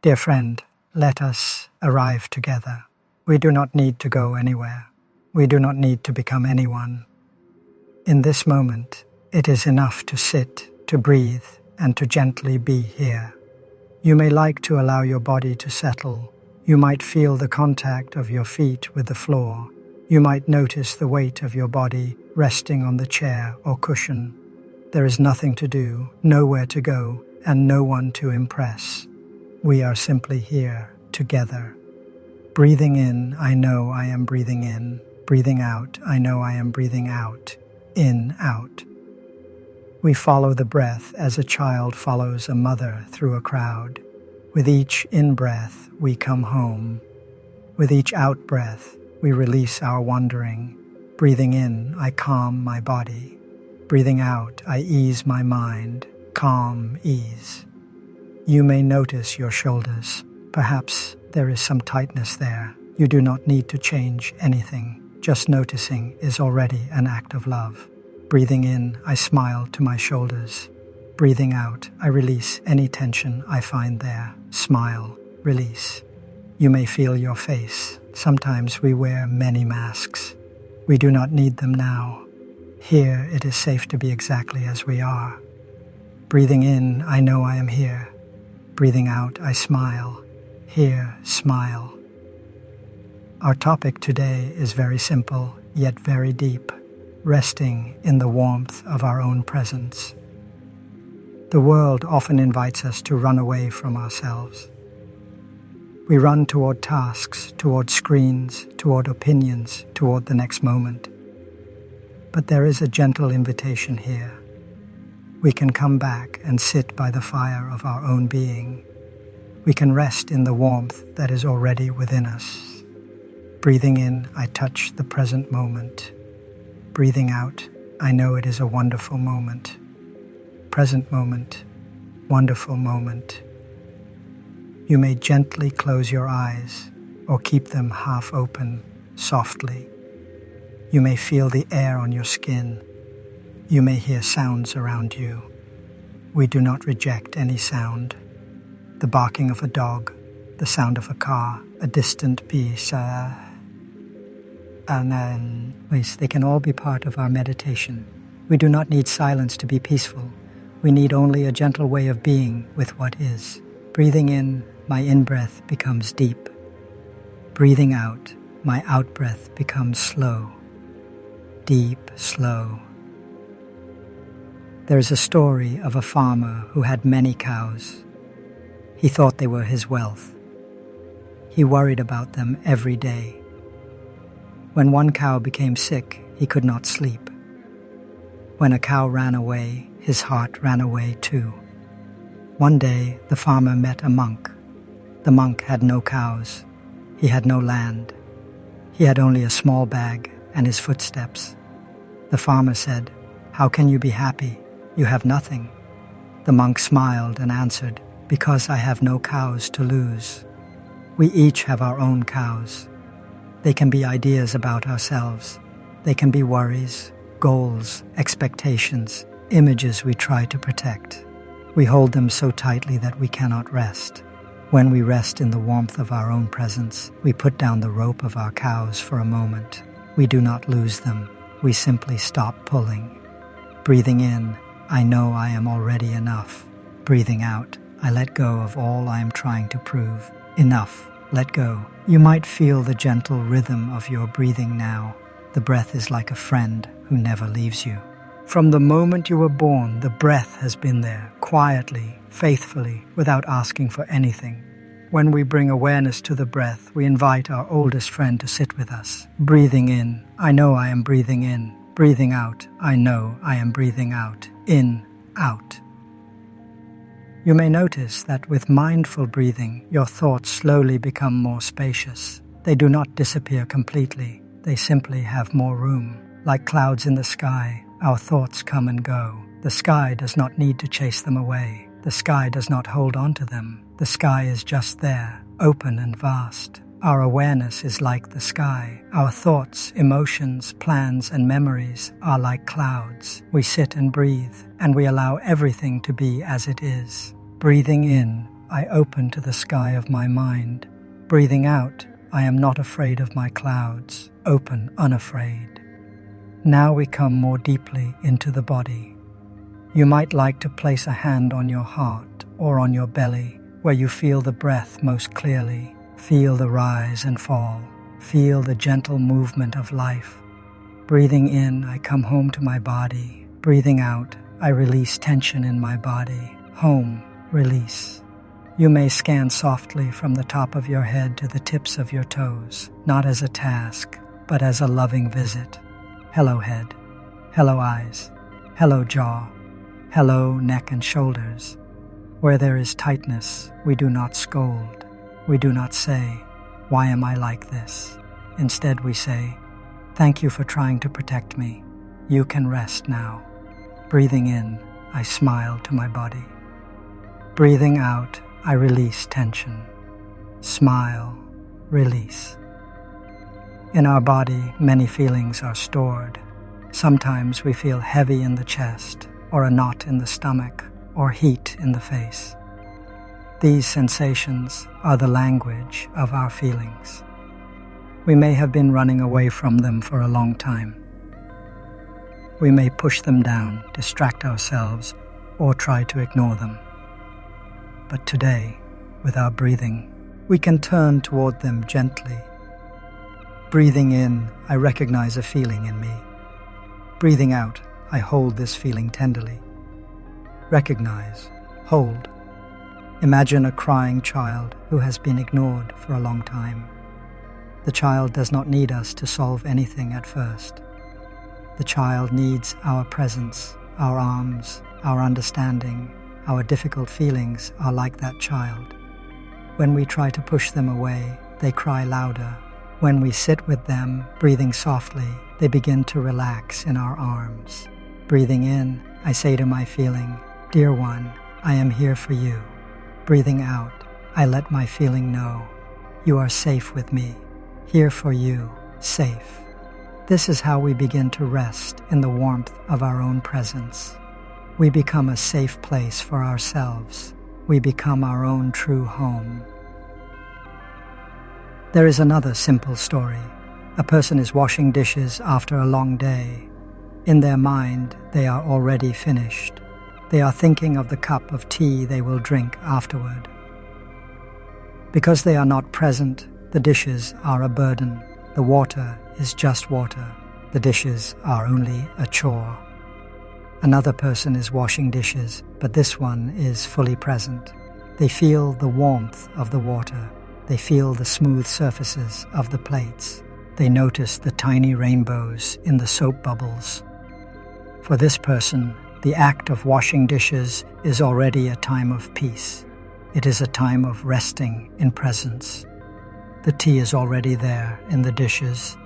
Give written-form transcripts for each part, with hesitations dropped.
Dear friend, let us arrive together. We do not need to go anywhere. We do not need to become anyone. In this moment, it is enough to sit, to breathe, and to gently be here. You may like to allow your body to settle. You might feel the contact of your feet with the floor. You might notice the weight of your body resting on the chair or cushion. There is nothing to do, nowhere to go, and no one to impress. We are simply here, together. Breathing in, I know I am breathing in. Breathing out, I know I am breathing out. In, out. We follow the breath as a child follows a mother through a crowd. With each in-breath, we come home. With each out-breath, we release our wandering. Breathing in, I calm my body. Breathing out, I ease my mind. Calm, ease. You may notice your shoulders. Perhaps there is some tightness there. You do not need to change anything. Just noticing is already an act of love. Breathing in, I smile to my shoulders. Breathing out, I release any tension I find there. Smile, release. You may feel your face. Sometimes we wear many masks. We do not need them now. Here it is safe to be exactly as we are. Breathing in, I know I am here. Breathing out, I smile. Here, smile. Our topic today is very simple, yet very deep, resting in the warmth of our own presence. The world often invites us to run away from ourselves. We run toward tasks, toward screens, toward opinions, toward the next moment. But there is a gentle invitation here. We can come back and sit by the fire of our own being. We can rest in the warmth that is already within us. Breathing in, I touch the present moment. Breathing out, I know it is a wonderful moment. Present moment, wonderful moment. You may gently close your eyes or keep them half open, softly. You may feel the air on your skin. You may hear sounds around you. We do not reject any sound. The barking of a dog, the sound of a car, a distant piece, they can all be part of our meditation. We do not need silence to be peaceful. We need only a gentle way of being with what is. Breathing in, my in-breath becomes deep. Breathing out, my out-breath becomes slow. Deep, slow. There is a story of a farmer who had many cows. He thought they were his wealth. He worried about them every day. When one cow became sick, he could not sleep. When a cow ran away, his heart ran away too. One day, the farmer met a monk. The monk had no cows. He had no land. He had only a small bag and his footsteps. The farmer said, "How can you be happy? You have nothing." The monk smiled and answered, "Because I have no cows to lose." We each have our own cows. They can be ideas about ourselves. They can be worries, goals, expectations, images we try to protect. We hold them so tightly that we cannot rest. When we rest in the warmth of our own presence, we put down the rope of our cows for a moment. We do not lose them. We simply stop pulling. Breathing in, I know I am already enough. Breathing out, I let go of all I am trying to prove. Enough, let go. You might feel the gentle rhythm of your breathing now. The breath is like a friend who never leaves you. From the moment you were born, the breath has been there, quietly, faithfully, without asking for anything. When we bring awareness to the breath, we invite our oldest friend to sit with us. Breathing in, I know I am breathing in. Breathing out, I know I am breathing out. In, out. You may notice that with mindful breathing, your thoughts slowly become more spacious. They do not disappear completely. They simply have more room. Like clouds in the sky, our thoughts come and go. The sky does not need to chase them away. The sky does not hold on to them. The sky is just there, open and vast. Our awareness is like the sky. Our thoughts, emotions, plans, and memories are like clouds. We sit and breathe, and we allow everything to be as it is. Breathing in, I open to the sky of my mind. Breathing out, I am not afraid of my clouds, open, unafraid. Now we come more deeply into the body. You might like to place a hand on your heart or on your belly, where you feel the breath most clearly. Feel the rise and fall. Feel the gentle movement of life. Breathing in, I come home to my body. Breathing out, I release tension in my body. Home, release. You may scan softly from the top of your head to the tips of your toes, not as a task, but as a loving visit. Hello head, hello eyes, hello jaw, hello neck and shoulders. Where there is tightness, we do not scold. We do not say, "Why am I like this?" Instead we say, "Thank you for trying to protect me. You can rest now." Breathing in, I smile to my body. Breathing out, I release tension. Smile, release. In our body, many feelings are stored. Sometimes we feel heavy in the chest, or a knot in the stomach, or heat in the face. These sensations are the language of our feelings. We may have been running away from them for a long time. We may push them down, distract ourselves, or try to ignore them. But today, with our breathing, we can turn toward them gently. Breathing in, I recognize a feeling in me. Breathing out, I hold this feeling tenderly. Recognize, hold. Imagine a crying child who has been ignored for a long time. The child does not need us to solve anything at first. The child needs our presence, our arms, our understanding. Our difficult feelings are like that child. When we try to push them away, they cry louder. When we sit with them, breathing softly, they begin to relax in our arms. Breathing in, I say to my feeling, "Dear one, I am here for you." Breathing out, I let my feeling know, "You are safe with me, here for you, safe." This is how we begin to rest in the warmth of our own presence. We become a safe place for ourselves. We become our own true home. There is another simple story. A person is washing dishes after a long day. In their mind, they are already finished. They are thinking of the cup of tea they will drink afterward. Because they are not present, the dishes are a burden. The water is just water. The dishes are only a chore. Another person is washing dishes, but this one is fully present. They feel the warmth of the water. They feel the smooth surfaces of the plates. They notice the tiny rainbows in the soap bubbles. For this person, the act of washing dishes is already a time of peace. It is a time of resting in presence. The tea is already there in the dishes.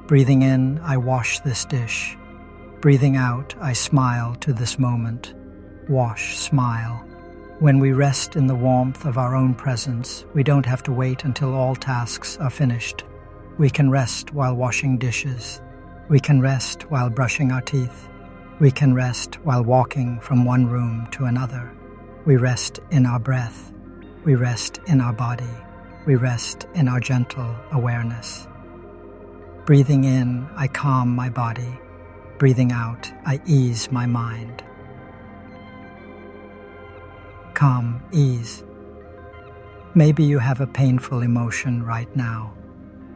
Breathing in, I wash this dish. Breathing out, I smile to this moment. Wash, smile. When we rest in the warmth of our own presence, we don't have to wait until all tasks are finished. We can rest while washing dishes. We can rest while brushing our teeth. We can rest while walking from one room to another. We rest in our breath. We rest in our body. We rest in our gentle awareness. Breathing in, I calm my body. Breathing out, I ease my mind. Calm, ease. Maybe you have a painful emotion right now.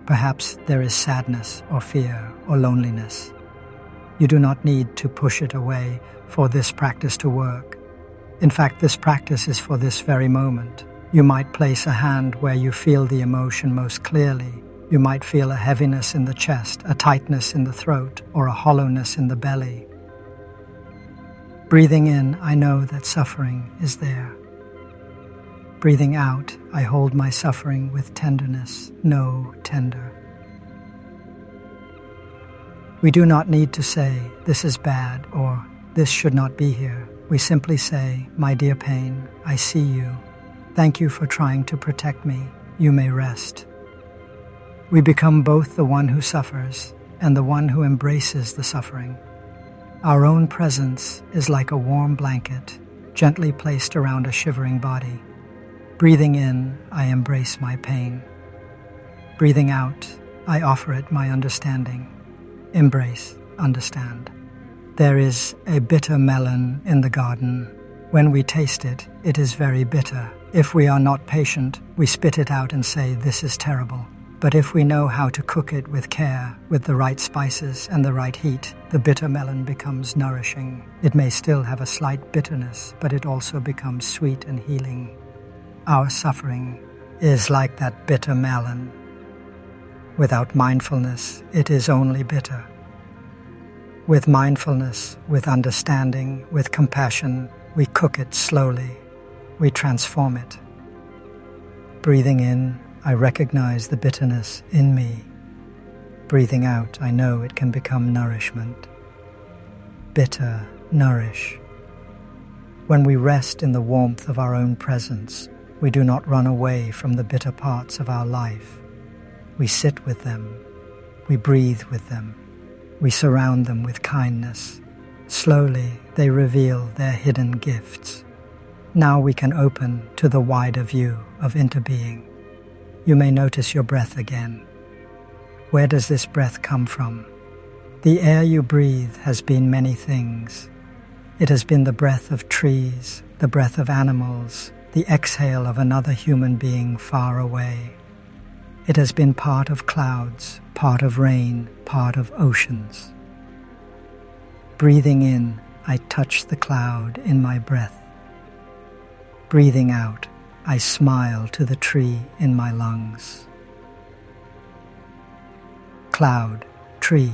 Perhaps there is sadness or fear or loneliness. You do not need to push it away for this practice to work. In fact, this practice is for this very moment. You might place a hand where you feel the emotion most clearly. You might feel a heaviness in the chest, a tightness in the throat, or a hollowness in the belly. Breathing in, I know that suffering is there. Breathing out, I hold my suffering with tenderness, no tender. We do not need to say, "This is bad," or "This should not be here." We simply say, "My dear pain, I see you. Thank you for trying to protect me. You may rest." We become both the one who suffers and the one who embraces the suffering. Our own presence is like a warm blanket, gently placed around a shivering body. Breathing in, I embrace my pain. Breathing out, I offer it my understanding. Embrace, understand. There is a bitter melon in the garden. When we taste it, it is very bitter. If we are not patient, we spit it out and say, "This is terrible." But if we know how to cook it with care, with the right spices and the right heat, the bitter melon becomes nourishing. It may still have a slight bitterness, but it also becomes sweet and healing. Our suffering is like that bitter melon. Without mindfulness, it is only bitter. With mindfulness, with understanding, with compassion, we cook it slowly. We transform it. Breathing in, I recognize the bitterness in me. Breathing out, I know it can become nourishment. Bitter, nourish. When we rest in the warmth of our own presence, we do not run away from the bitter parts of our life. We sit with them. We breathe with them. We surround them with kindness. Slowly, they reveal their hidden gifts. Now we can open to the wider view of interbeing. You may notice your breath again. Where does this breath come from? The air you breathe has been many things. It has been the breath of trees, the breath of animals, the exhale of another human being far away. It has been part of clouds, part of rain, part of oceans. Breathing in, I touch the cloud in my breath. Breathing out, I smile to the tree in my lungs. Cloud, tree.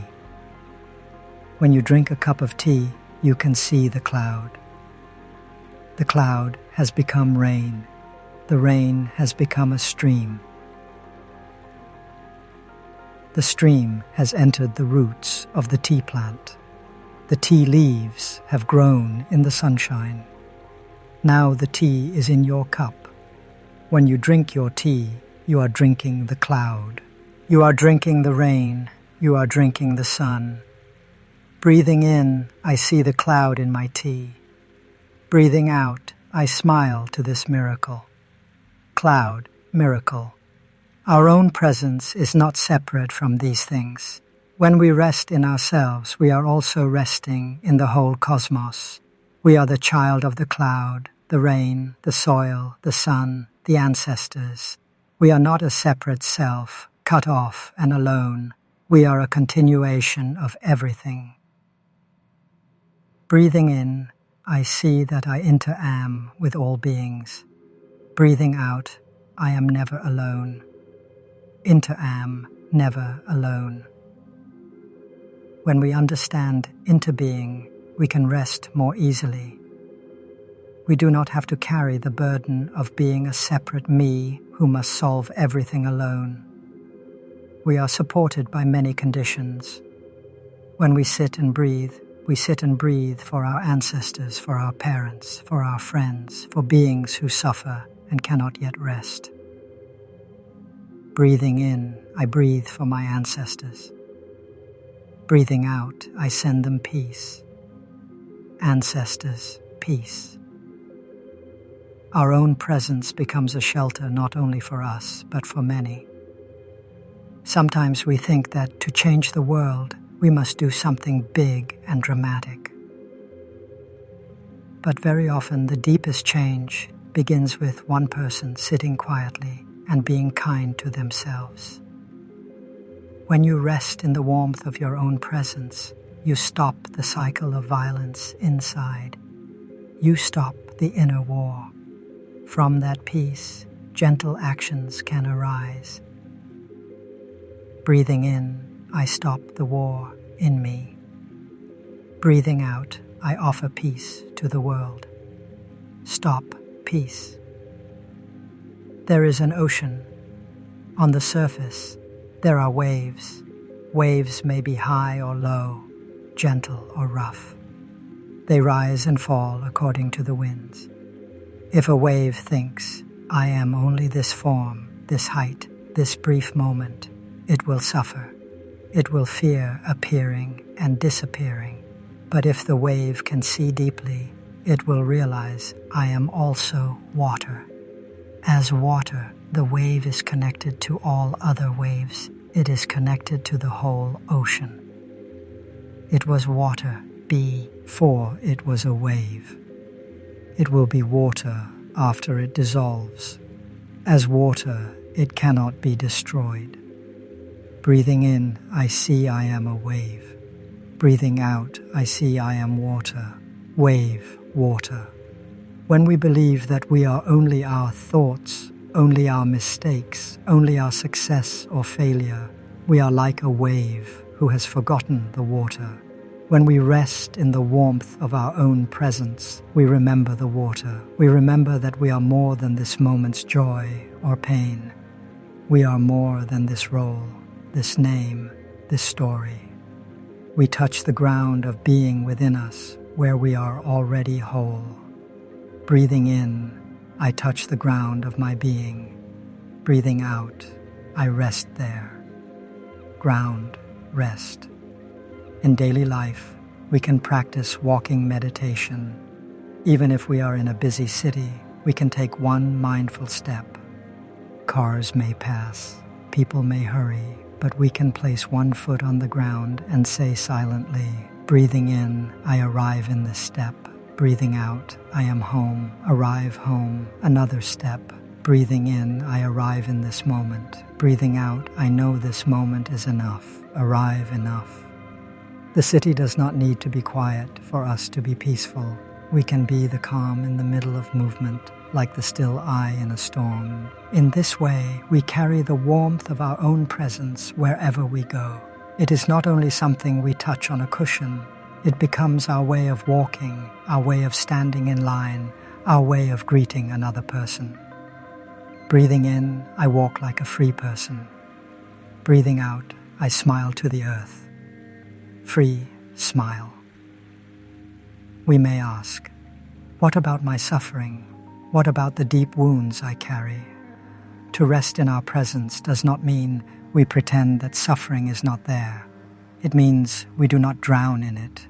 When you drink a cup of tea, you can see the cloud. The cloud has become rain. The rain has become a stream. The stream has entered the roots of the tea plant. The tea leaves have grown in the sunshine. Now the tea is in your cup. When you drink your tea, you are drinking the cloud. You are drinking the rain. You are drinking the sun. Breathing in, I see the cloud in my tea. Breathing out, I smile to this miracle. Cloud, miracle. Our own presence is not separate from these things. When we rest in ourselves, we are also resting in the whole cosmos. We are the child of the cloud, the rain, the soil, the sun, the ancestors. We are not a separate self, cut off and alone. We are a continuation of everything. Breathing in, I see that I inter-am with all beings. Breathing out, I am never alone. Inter-am, never alone. When we understand interbeing, we can rest more easily. We do not have to carry the burden of being a separate me who must solve everything alone. We are supported by many conditions. When we sit and breathe for our ancestors, for our parents, for our friends, for beings who suffer and cannot yet rest. Breathing in, I breathe for my ancestors. Breathing out, I send them peace. Ancestors, peace. Our own presence becomes a shelter not only for us, but for many. Sometimes we think that to change the world, we must do something big and dramatic. But very often the deepest change begins with one person sitting quietly and being kind to themselves. When you rest in the warmth of your own presence, you stop the cycle of violence inside. You stop the inner war. From that peace, gentle actions can arise. Breathing in, I stop the war in me. Breathing out, I offer peace to the world. Stop, peace. There is an ocean. On the surface, there are waves. Waves may be high or low, gentle or rough. They rise and fall according to the winds. If a wave thinks, I am only this form, this height, this brief moment, it will suffer. It will fear appearing and disappearing. But if the wave can see deeply, it will realize I am also water. As water, the wave is connected to all other waves. It is connected to the whole ocean. It was water before it was a wave. It will be water after it dissolves. As water, it cannot be destroyed. Breathing in, I see I am a wave. Breathing out, I see I am water. Wave, water. When we believe that we are only our thoughts, only our mistakes, only our success or failure, we are like a wave who has forgotten the water. When we rest in the warmth of our own presence, we remember the water. We remember that we are more than this moment's joy or pain. We are more than this role, this name, this story. We touch the ground of being within us, where we are already whole. Breathing in, I touch the ground of my being. Breathing out, I rest there. Ground, rest. In daily life, we can practice walking meditation. Even if we are in a busy city, we can take one mindful step. Cars may pass, people may hurry, but we can place one foot on the ground and say silently, breathing in, I arrive in this step. Breathing out, I am home, arrive home, another step. Breathing in, I arrive in this moment. Breathing out, I know this moment is enough, arrive enough. The city does not need to be quiet for us to be peaceful. We can be the calm in the middle of movement, like the still eye in a storm. In this way, we carry the warmth of our own presence wherever we go. It is not only something we touch on a cushion, it becomes our way of walking, our way of standing in line, our way of greeting another person. Breathing in, I walk like a free person. Breathing out, I smile to the earth. Free smile. We may ask, what about my suffering? What about the deep wounds I carry? To rest in our presence does not mean we pretend that suffering is not there. It means we do not drown in it.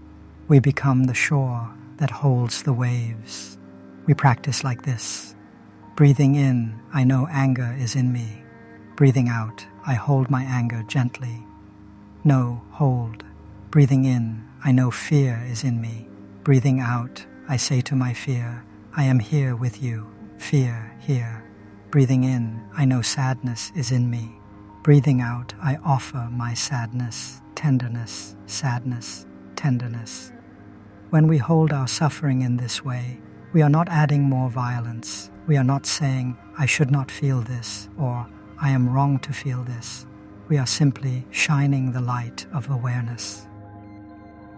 We become the shore that holds the waves. We practice like this. Breathing in, I know anger is in me. Breathing out, I hold my anger gently. No, hold. Breathing in, I know fear is in me. Breathing out, I say to my fear, I am here with you. Fear, here. Breathing in, I know sadness is in me. Breathing out, I offer my sadness, tenderness, sadness, tenderness. When we hold our suffering in this way, we are not adding more violence. We are not saying, I should not feel this, or I am wrong to feel this. We are simply shining the light of awareness.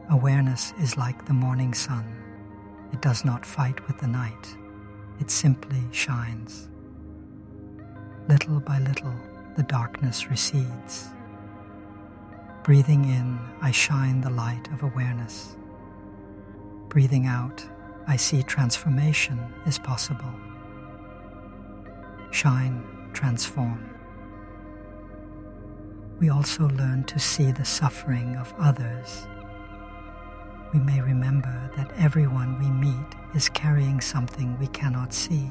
Awareness is like the morning sun. It does not fight with the night. It simply shines. Little by little, the darkness recedes. Breathing in, I shine the light of awareness. Breathing out, I see transformation is possible. Shine, transform. We also learn to see the suffering of others. We may remember that everyone we meet is carrying something we cannot see.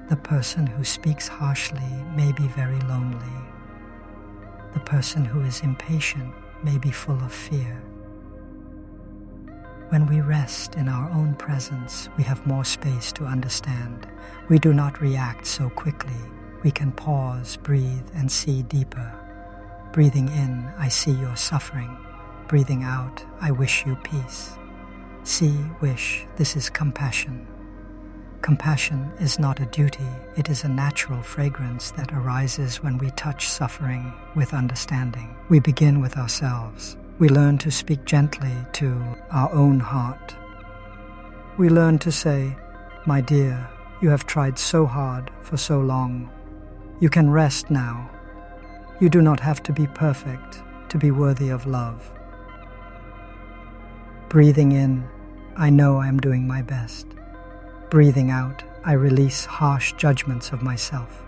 The person who speaks harshly may be very lonely. The person who is impatient may be full of fear. When we rest in our own presence, we have more space to understand. We do not react so quickly. We can pause, breathe, and see deeper. Breathing in, I see your suffering. Breathing out, I wish you peace. See, wish, this is compassion. Compassion is not a duty, it is a natural fragrance that arises when we touch suffering with understanding. We begin with ourselves. We learn to speak gently to our own heart. We learn to say, my dear, you have tried so hard for so long. You can rest now. You do not have to be perfect to be worthy of love. Breathing in, I know I am doing my best. Breathing out, I release harsh judgments of myself.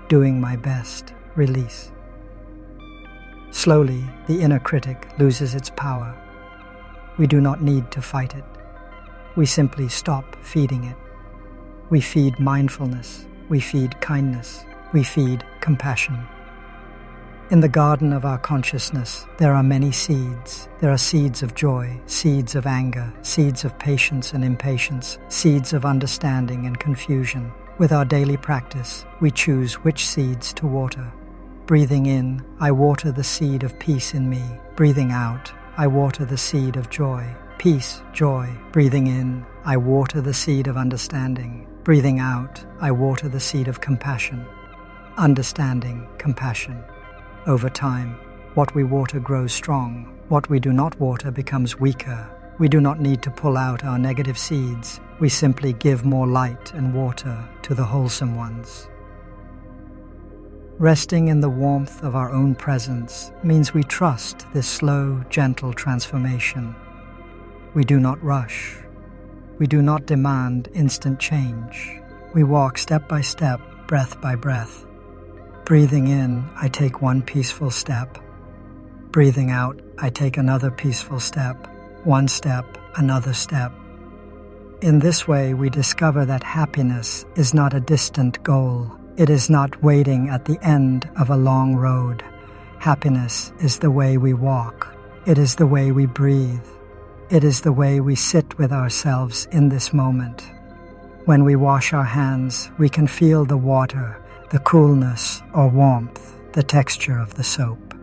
Doing my best, release. Slowly, the inner critic loses its power. We do not need to fight it. We simply stop feeding it. We feed mindfulness. We feed kindness. We feed compassion. In the garden of our consciousness, there are many seeds. There are seeds of joy, seeds of anger, seeds of patience and impatience, seeds of understanding and confusion. With our daily practice, we choose which seeds to water. Breathing in, I water the seed of peace in me. Breathing out, I water the seed of joy. Peace, joy. Breathing in, I water the seed of understanding. Breathing out, I water the seed of compassion. Understanding, compassion. Over time, what we water grows strong. What we do not water becomes weaker. We do not need to pull out our negative seeds. We simply give more light and water to the wholesome ones. Resting in the warmth of our own presence means we trust this slow, gentle transformation. We do not rush. We do not demand instant change. We walk step by step, breath by breath. Breathing in, I take one peaceful step. Breathing out, I take another peaceful step. One step, another step. In this way, we discover that happiness is not a distant goal. It is not waiting at the end of a long road. Happiness is the way we walk. It is the way we breathe. It is the way we sit with ourselves in this moment. When we wash our hands, we can feel the water, the coolness or warmth, the texture of the soap.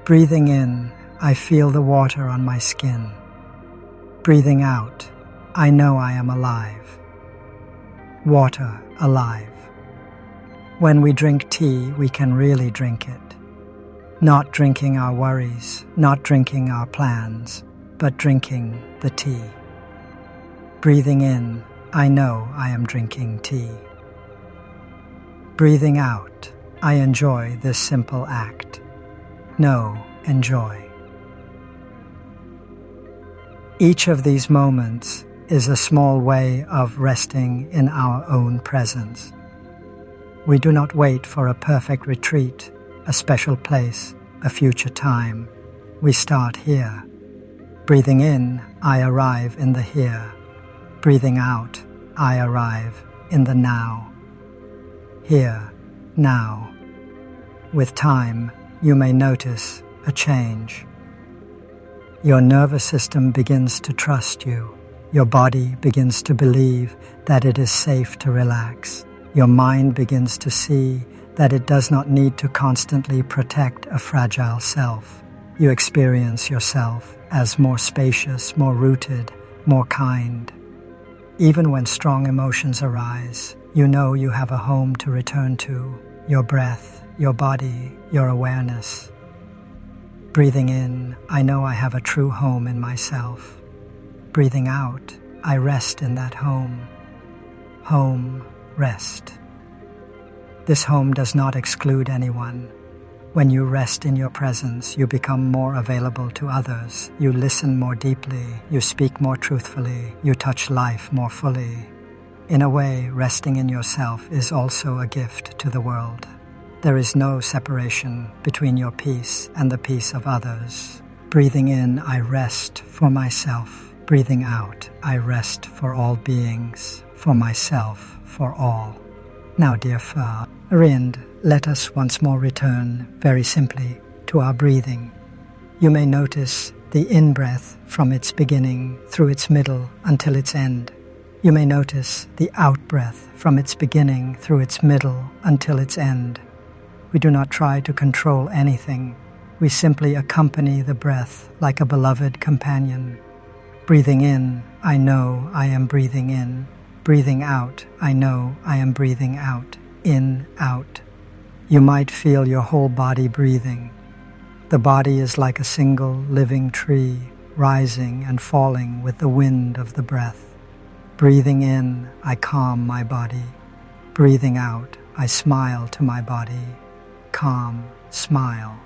Breathing in, I feel the water on my skin. Breathing out, I know I am alive. Water, alive. When we drink tea, we can really drink it. Not drinking our worries, not drinking our plans, but drinking the tea. Breathing in, I know I am drinking tea. Breathing out, I enjoy this simple act. Know, enjoy. Each of these moments is a small way of resting in our own presence. We do not wait for a perfect retreat, a special place, a future time. We start here. Breathing in, I arrive in the here. Breathing out, I arrive in the now. Here, now. With time, you may notice a change. Your nervous system begins to trust you. Your body begins to believe that it is safe to relax. Your mind begins to see that it does not need to constantly protect a fragile self. You experience yourself as more spacious, more rooted, more kind. Even when strong emotions arise, you know you have a home to return to, your breath, your body, your awareness. Breathing in, I know I have a true home in myself. Breathing out, I rest in that home. Home, rest. This home does not exclude anyone. When you rest in your presence, you become more available to others. You listen more deeply. You speak more truthfully. You touch life more fully. In a way, resting in yourself is also a gift to the world. There is no separation between your peace and the peace of others. Breathing in, I rest for myself. Breathing out, I rest for all beings, for myself, for all. Now, dear friend, let us once more return, very simply, to our breathing. You may notice the in-breath from its beginning through its middle until its end. You may notice the out-breath from its beginning through its middle until its end. We do not try to control anything. We simply accompany the breath like a beloved companion. Breathing in, I know I am breathing in. Breathing out, I know I am breathing out. In, out. You might feel your whole body breathing. The body is like a single living tree, rising and falling with the wind of the breath. Breathing in, I calm my body. Breathing out, I smile to my body. Calm, smile.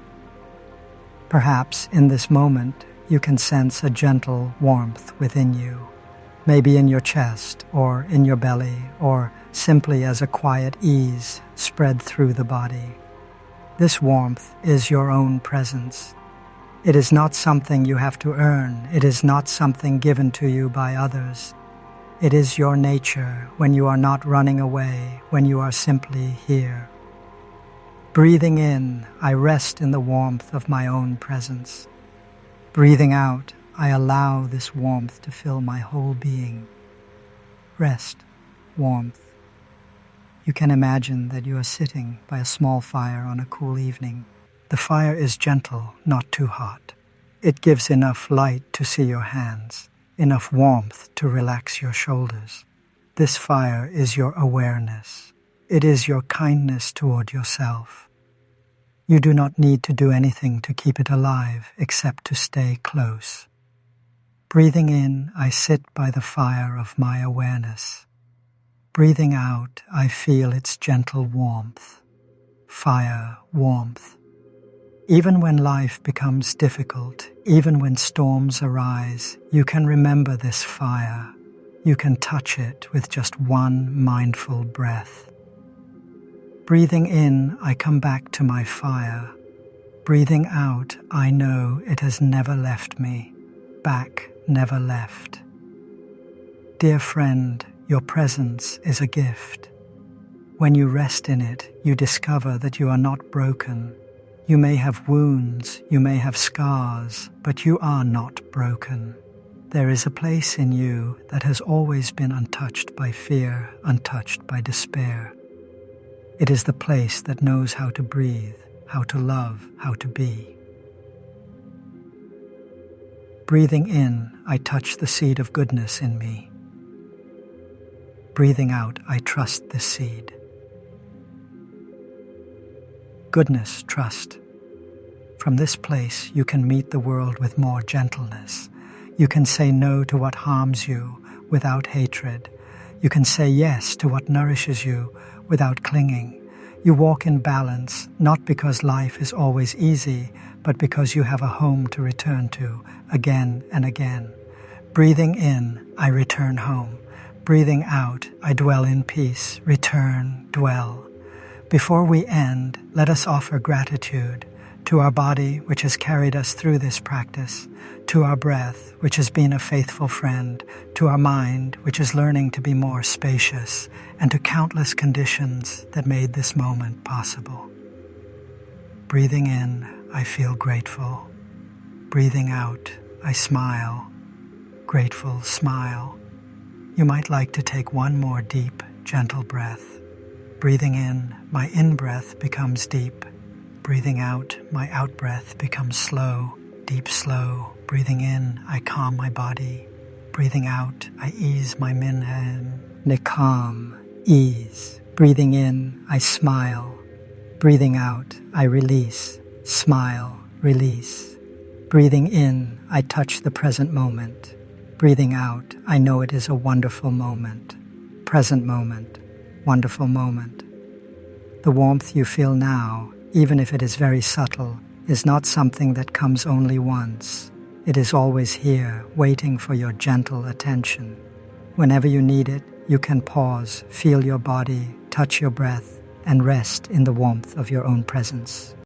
Perhaps in this moment, you can sense a gentle warmth within you, maybe in your chest or in your belly, or simply as a quiet ease spread through the body. This warmth is your own presence. It is not something you have to earn. It is not something given to you by others. It is your nature when you are not running away, when you are simply here. Breathing in, I rest in the warmth of my own presence. Breathing out, I allow this warmth to fill my whole being. Rest, warmth. You can imagine that you are sitting by a small fire on a cool evening. The fire is gentle, not too hot. It gives enough light to see your hands, enough warmth to relax your shoulders. This fire is your awareness. It is your kindness toward yourself. You do not need to do anything to keep it alive except to stay close. Breathing in, I sit by the fire of my awareness. Breathing out, I feel its gentle warmth. Fire, warmth. Even when life becomes difficult, even when storms arise, you can remember this fire. You can touch it with just one mindful breath. Breathing in, I come back to my fire. Breathing out, I know it has never left me. Back, never left. Dear friend, your presence is a gift. When you rest in it, you discover that you are not broken. You may have wounds, you may have scars, but you are not broken. There is a place in you that has always been untouched by fear, untouched by despair. It is the place that knows how to breathe, how to love, how to be. Breathing in, I touch the seed of goodness in me. Breathing out, I trust this seed. Goodness, trust. From this place, you can meet the world with more gentleness. You can say no to what harms you without hatred. You can say yes to what nourishes you without clinging. You walk in balance, not because life is always easy, but because you have a home to return to again and again. Breathing in, I return home. Breathing out, I dwell in peace, return, dwell. Before we end, let us offer gratitude to our body, which has carried us through this practice, to our breath, which has been a faithful friend, to our mind, which is learning to be more spacious, and to countless conditions that made this moment possible. Breathing in, I feel grateful. Breathing out, I smile. Grateful smile. You might like to take one more deep, gentle breath. Breathing in, my in-breath becomes deep. Breathing out, my out-breath becomes slow, deep slow. Breathing in, I calm my body. Breathing out, I ease my minhan. Calm, ease. Breathing in, I smile. Breathing out, I release. Smile, release. Breathing in, I touch the present moment. Breathing out, I know it is a wonderful moment. Present moment, wonderful moment. The warmth you feel now, even if it is very subtle, is not something that comes only once. It is always here, waiting for your gentle attention. Whenever you need it, you can pause, feel your body, touch your breath, and rest in the warmth of your own presence.